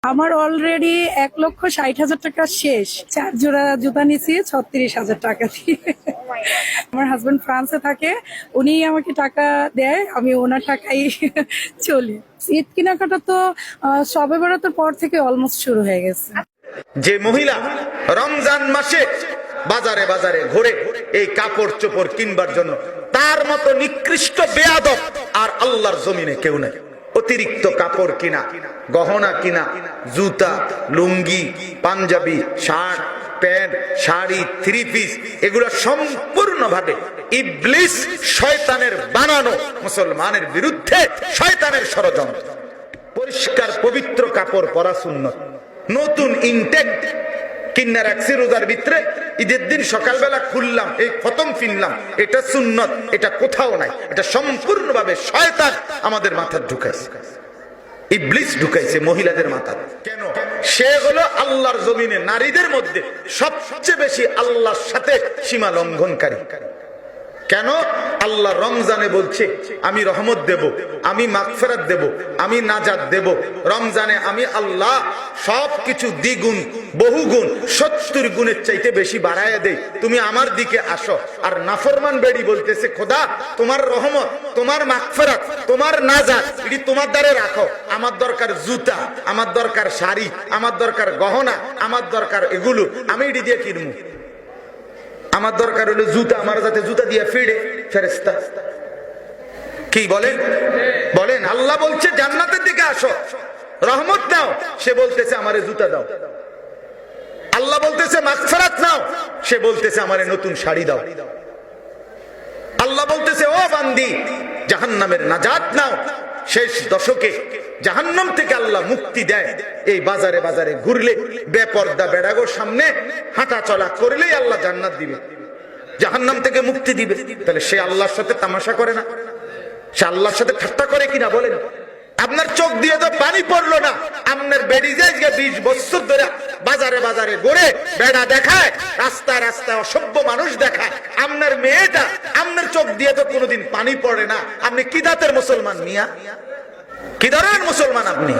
আমার অলরেডি 1,60,000 টাকা শেষ। 4 জোড়া জুতা নিছি 36,000 টাকা দিয়ে। আমার হাজবেন্ড ফ্রান্সে থাকে, উনি আমাকে টাকা দেয়, আমি ওনার টাকাই চলি। ঈদ কেনাকাটা তো শবে বরাতের পর থেকে অলমোস্ট শুরু হয়ে গেছে। যে মহিলা রমজান মাসে বাজারে বাজারে ঘুরে এই কাপড় চোপড় কিনবার জন্য, তার মতো নিকৃষ্ট বেয়াদব আর আল্লাহর জমিনে কেউ নাই। অতিরিক্ত কাপড় কিনা, গহনা কিনা, জুতা, lungi, panjabi, shirt, pant, sari, three piece, এগুলো সম্পূর্ণভাবে ইবলিস শয়তানের বানানো, মুসলমানের বিরুদ্ধে শয়তানের ষড়যন্ত্র। পরিষ্কার পবিত্র কাপড় পরা সুন্নত। নতুন ইনটেক কিন্না রাখছি রোজার ভিতরে, ঈদের দিন সকালবেলা খুললাম, এই খতম ফিনলাম, এটা সুন্নত, এটা কোথাও নাই। এটা সম্পূর্ণভাবে শয়তান আমাদের মাথায় ঢুকাইছে, ইবলিস ঢুকাইছে মহিলাদের মাথা। কেন? সে হলো আল্লাহর জমিনে নারীদের মধ্যে সবচেয়ে বেশি আল্লাহর সাথে সীমা লঙ্ঘনকারী। কেন? আল্লাহ রমজানে বলছে আমি রহমত দেব, আমি মাগফিরাত দেব, আমি নাজাত দেব। রমজানে আমি আল্লাহ সবকিছু দ্বিগুণ বহুগুণ 70 গুণের চাইতে বেশি বাড়ায় দেই, তুমি আমার দিকে আসো। আর নাফরমান বেড়ি বলতেছে খোদা তোমার রহমত, তোমার মাগফিরাত, তোমার নাজাত এটি তোমার দ্বারে রাখো। আমার দরকার জুতা, আমার দরকার শাড়ি, আমার দরকার গহনা, আমার দরকার এগুলো, আমি এটি দিয়ে কিনবো। আমার দরকার হলো জুতা, আমার যাতে জুতা দিয়ে ফিরে ফেরেশতা। কি বলেন? বলেন আল্লাহ বলছে জান্নাতের দিকে আসো, রহমত নাও, সে বলতেছে আমারে জুতা দাও। আল্লাহ বলতেছে মাগফিরাত নাও, সে বলতেছে আমারে নতুন শাড়ি দাও। আল্লাহ বলতেছে ও বান্দি জাহান্নামের নাজাত নাও। শেষ দশকে জাহান্নাম থেকে আল্লাহ মুক্তি দেয়। এই বাজারে বাজারে ঘুরলে, বেপর্দা বেড়াগোর সামনে হাঁটা চলা করলেই আল্লাহ জান্নাত দিবে, জাহান্নাম থেকে মুক্তি দিবে। তাহলে সে আল্লাহর সাথে তামাশা করে না? সে আল্লাহর সাথে ঠাট্টা করে কিনা বলেন? আপনার চোখ দিয়ে তো পানি পড়লো না, আপনার বেড়ি যায় 20 বছর ধরে বাজারে বাজারে ঘুরে বেড়া দেখায়, রাস্তায় রাস্তায় অসভ্য মানুষ দেখায়। আপনার মেয়েটা, আপনার চোখ দিয়ে তো কোনোদিন পানি পড়ে না। আপনি কি জাতের মুসলমান মিয়া? কি ধরনের মুসলমান আপনি?